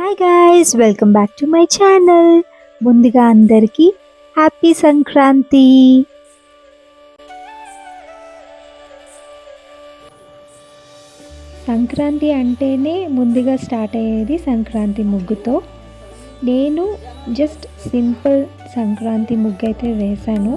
Hi guys, welcome back to my channel. ముందుగా అందరికీ happy Sankranti. Sankranti అంటేనే ముందుగా స్టార్ట్ అయ్యేది సంక్రాంతి ముగ్గుతో. నేను జస్ట్ సింపుల్ సంక్రాంతి ముగ్గు అయితే వేశాను.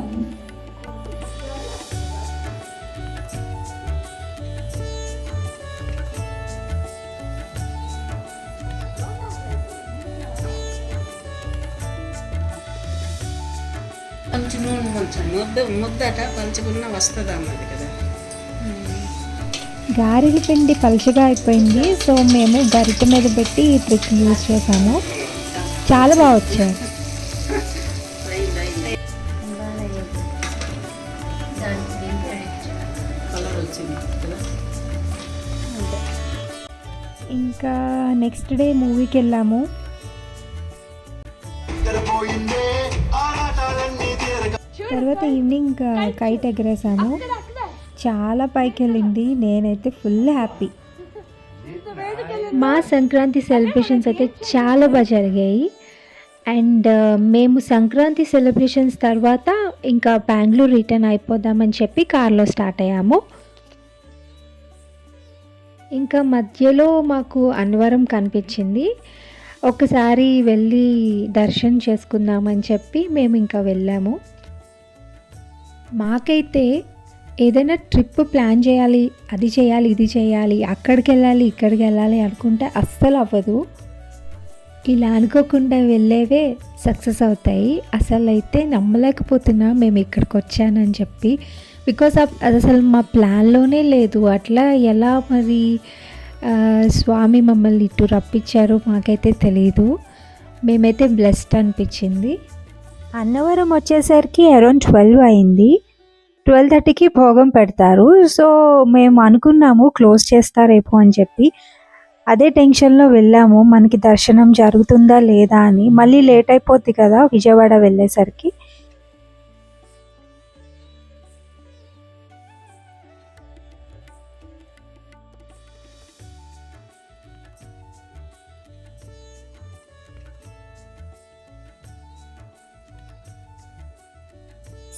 కొంచెం నూనె కొంచెం ముద్దట పంచుకున్న వస్తుంది అన్నది కదా. గారెల పిండి పలుచగా అయిపోయింది, సో మేము గరిటె మీద పెట్టి ఈ ట్రిక్ యూజ్ చేసాము. చాలా బాగా వచ్చాయి. ఇంకా నెక్స్ట్ డే మూవీకి వెళ్ళాము. తర్వాత ఈవినింగ్ కైట్ ఎగరేసాము. చాలా పైకి వెళ్ళింది. నేనైతే ఫుల్ హ్యాపీ. మా సంక్రాంతి సెలబ్రేషన్స్ అయితే చాలా బాగా జరిగాయి. అండ్ మేము సంక్రాంతి సెలబ్రేషన్స్ తర్వాత ఇంకా బెంగళూరు రిటర్న్ అయిపోదామని చెప్పి కార్లో స్టార్ట్ అయ్యాము. ఇంకా మధ్యలో మాకు అన్నవరం కనిపించింది. ఒకసారి వెళ్ళి దర్శనం చేసుకుందామని చెప్పి మేము ఇంకా వెళ్ళాము. మాకైతే ఏదైనా ట్రిప్ ప్లాన్ చేయాలి, అది చేయాలి, ఇది చేయాలి, అక్కడికి వెళ్ళాలి, ఇక్కడికి వెళ్ళాలి అనుకుంటే అస్సలు అవ్వదు. ఇలా అనుకోకుండా వెళ్ళేవే సక్సెస్ అవుతాయి. అసలు అయితే నమ్మలేకపోతున్నా మేము ఇక్కడికి వచ్చానని చెప్పి. బికాస్ అది అసలు మా ప్లాన్లోనే లేదు. అట్లా ఎలా మరి స్వామి మమ్మల్ని ఇటు రప్పించారు మాకైతే తెలియదు. మేమైతే బ్లెస్డ్ అనిపించింది. అన్నవరం వచ్చేసరికి అరౌండ్ 12 అయింది. 12:30కి భోగం పెడతారు. సో మేము అనుకున్నాము క్లోజ్ చేస్తారేమో అని చెప్పి. అదే టెన్షన్లో వెళ్ళాము, మనకి దర్శనం జరుగుతుందా లేదా అని. మళ్ళీ లేట్ అయిపోద్ది కదా విజయవాడ వెళ్ళేసరికి.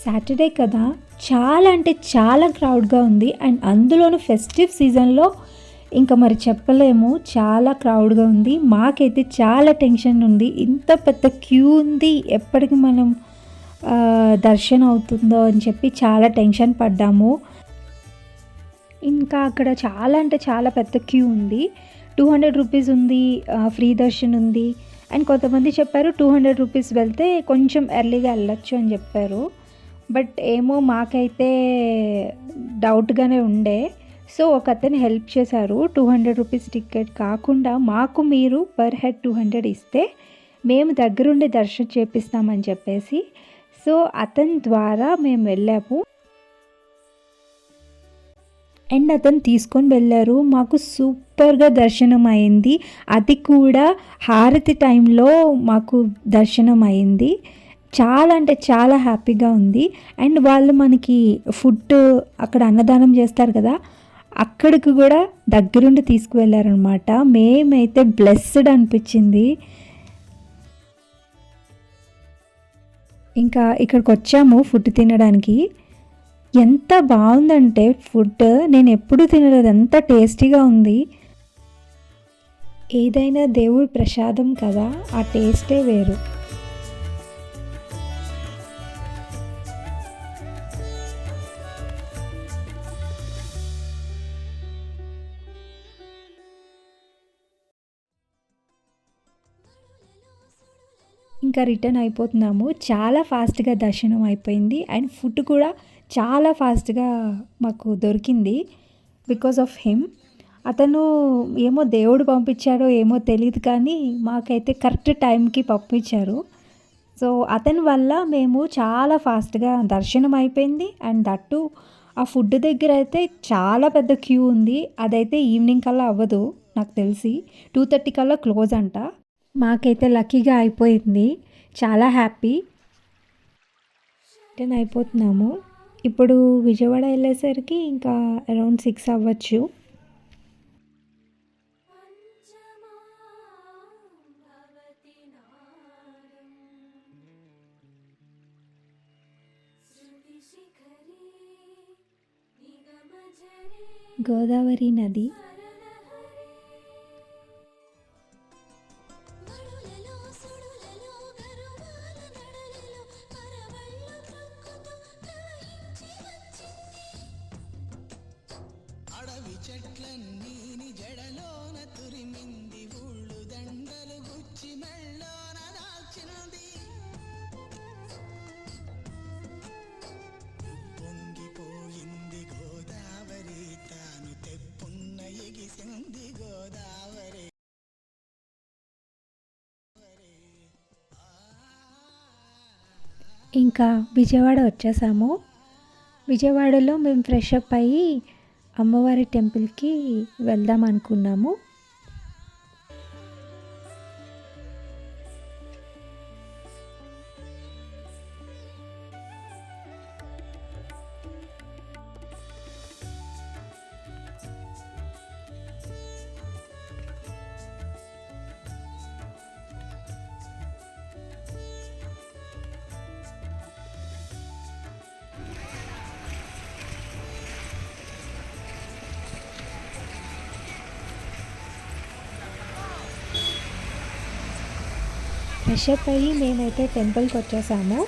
సాటర్డే కదా, చాలా అంటే చాలా క్రౌడ్గా ఉంది. అండ్ అందులోనూ ఫెస్టివ్ సీజన్లో ఇంకా మరి చెప్పలేము, చాలా క్రౌడ్గా ఉంది. మాకైతే చాలా టెన్షన్ ఉంది. ఇంత పెద్ద క్యూ ఉంది, ఎప్పటికి మనం దర్శనం అవుతుందో అని చెప్పి చాలా టెన్షన్ పడ్డాము. ఇంకా అక్కడ చాలా అంటే చాలా పెద్ద క్యూ ఉంది. 200 రూపీస్ ఉంది, ఫ్రీ దర్శనం ఉంది. అండ్ కొంతమంది చెప్పారు 200 రూపీస్ వెళ్తే కొంచెం ఎర్లీగా వెళ్ళొచ్చు అని చెప్పారు. బట్ ఏమో మాకైతే డౌట్గానే ఉండే. సో ఒక అతను హెల్ప్ చేశారు. 200 రూపీస్ టికెట్ కాకుండా మాకు మీరు పర్ హెడ్ 200 ఇస్తే మేము దగ్గరుండి దర్శనం చేపిస్తామని చెప్పేసి. సో అతని ద్వారా మేము వెళ్ళాము. అండ్ అతను తీసుకొని వెళ్ళారు. మాకు సూపర్గా దర్శనం అయింది. అది కూడా హారతి టైంలో మాకు దర్శనం అయింది. చాలా అంటే చాలా హ్యాపీగా ఉంది. అండ్ వాళ్ళు మనకి ఫుడ్ అక్కడ అన్నదానం చేస్తారు కదా, అక్కడికి కూడా దగ్గరుండి తీసుకువెళ్ళారనమాట. మేమైతే బ్లెస్డ్ అనిపించింది. ఇంకా ఇక్కడికి వచ్చాము ఫుడ్ తినడానికి. ఎంత బాగుందంటే ఫుడ్ నేను ఎప్పుడూ తినలేదు, అంత టేస్టీగా ఉంది. ఏదైనా దేవుడి ప్రసాదం కదా, ఆ టేస్టే వేరు. ఇంకా రిటర్న్ అయిపోతున్నాము. చాలా ఫాస్ట్గా దర్శనం అయిపోయింది. అండ్ ఫుడ్ కూడా చాలా ఫాస్ట్గా మాకు దొరికింది బికాజ్ ఆఫ్ హిమ్. అతను ఏమో దేవుడు పంపించాడో ఏమో తెలియదు, కానీ మాకైతే కరెక్ట్ టైంకి పంపించారు. సో అతని వల్ల మేము చాలా ఫాస్ట్గా దర్శనం అయిపోయింది. అండ్ దట్టు ఆ ఫుడ్ దగ్గర అయితే చాలా పెద్ద క్యూ ఉంది. అదైతే ఈవినింగ్ కల్లా అవ్వదు నాకు తెలిసి. 2:30 కల్లా క్లోజ్ అంట. మాకైతే లక్కీగా అయిపోయింది. చాలా హ్యాపీ. రిటర్న్ అయిపోతున్నాము. ఇప్పుడు విజయవాడ వెళ్ళేసరికి ఇంకా అరౌండ్ 6 అవ్వచ్చు. గోదావరి నది. ఇంకా విజయవాడ వచ్చేసాము. విజయవాడలో మేము ఫ్రెష్ అప్ అయ్యి అమ్మవారి టెంపుల్కి వెళ్దాం అనుకున్నాము. ఫ్రెష్ అప్ అయ్యి మేమైతే టెంపుల్కి వచ్చేసాము.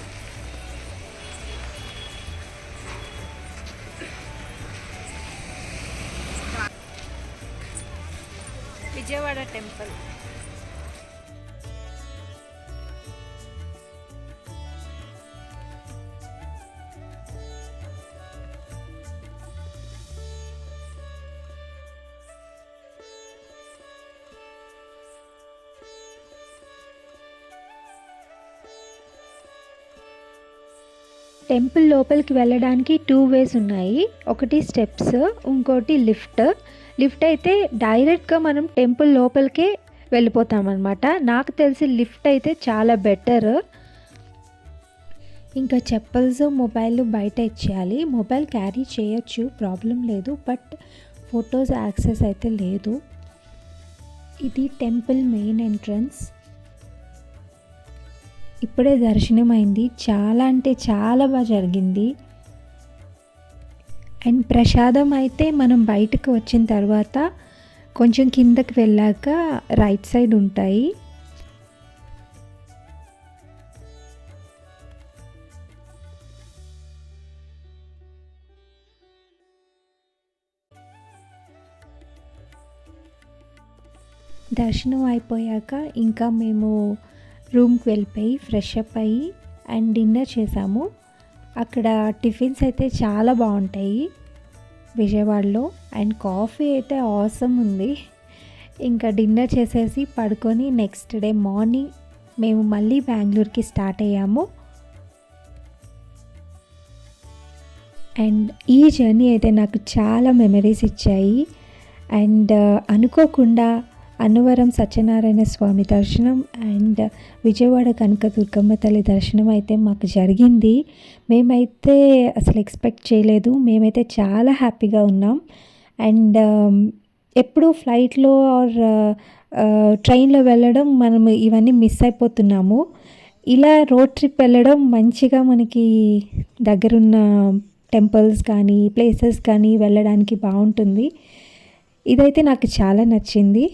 విజయవాడ టెంపుల్. టెంపుల్ లోపలికి వెళ్ళడానికి 2 వేస్ ఉన్నాయి. ఒకటి స్టెప్స్, ఇంకోటి లిఫ్ట్. లిఫ్ట్ అయితే డైరెక్ట్గా మనం టెంపుల్ లోపలికే వెళ్ళిపోతామన్నమాట. నాకు తెలిసి లిఫ్ట్ అయితే చాలా బెటర్. ఇంకా చెప్పల్స్, మొబైల్ బయట ఇచ్చేయాలి. మొబైల్ క్యారీ చేయొచ్చు, ప్రాబ్లం లేదు, బట్ ఫొటోస్ యాక్సెస్ అయితే లేదు. ఇది టెంపుల్ మెయిన్ ఎంట్రన్స్. ఇప్పుడే దర్శనం అయింది. చాలా అంటే చాలా బాగా జరిగింది. అండ్ ప్రసాదం అయితే మనం బయటకు వచ్చిన తర్వాత కొంచెం కిందకి వెళ్ళాక రైట్ సైడ్ ఉంటాయి. దర్శనం అయిపోయాక ఇంకా మేము రూమ్కి వెళ్ళిపోయి ఫ్రెష్ అప్ అయ్యి అండ్ డిన్నర్ చేసాము. అక్కడ టిఫిన్స్ అయితే చాలా బాగుంటాయి విజయవాడలో. అండ్ కాఫీ అయితే ఆసమ్ ఉంది. ఇంకా డిన్నర్ చేసేసి పడుకొని నెక్స్ట్ డే మార్నింగ్ మేము మళ్ళీ బెంగళూరుకి స్టార్ట్ అయ్యాము. అండ్ ఈ జర్నీ అయితే నాకు చాలా మెమరీస్ ఇచ్చాయి. అండ్ అనుకోకుండా అన్నవరం సత్యనారాయణ స్వామి దర్శనం అండ్ విజయవాడ కనకదుర్గమ్మ తల్లి దర్శనం అయితే మాకు జరిగింది. మేమైతే అసలు ఎక్స్పెక్ట్ చేయలేదు. మేమైతే చాలా హ్యాపీగా ఉన్నాం. అండ్ ఎప్పుడు ఫ్లైట్లో ఆర్ ట్రైన్లో వెళ్ళడం మనం ఇవన్నీ మిస్ అయిపోతున్నాము. ఇలా రోడ్ ట్రిప్ వెళ్ళడం మంచిగా మనకి దగ్గరున్న టెంపుల్స్ కానీ ప్లేసెస్ కానీ వెళ్ళడానికి బాగుంటుంది. ఇదైతే నాకు చాలా నచ్చింది.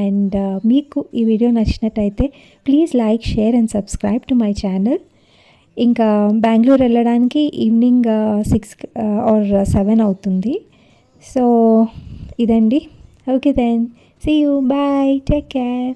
అండ్ మీకు ఈ వీడియో నచ్చినట్టయితే please like, share and subscribe to my channel. ఇంకా బెంగళూరు వెళ్ళడానికి ఈవినింగ్ 6 ఆర్ 7 అవుతుంది. సో ఇదండి. Okay then, see you, bye, take care.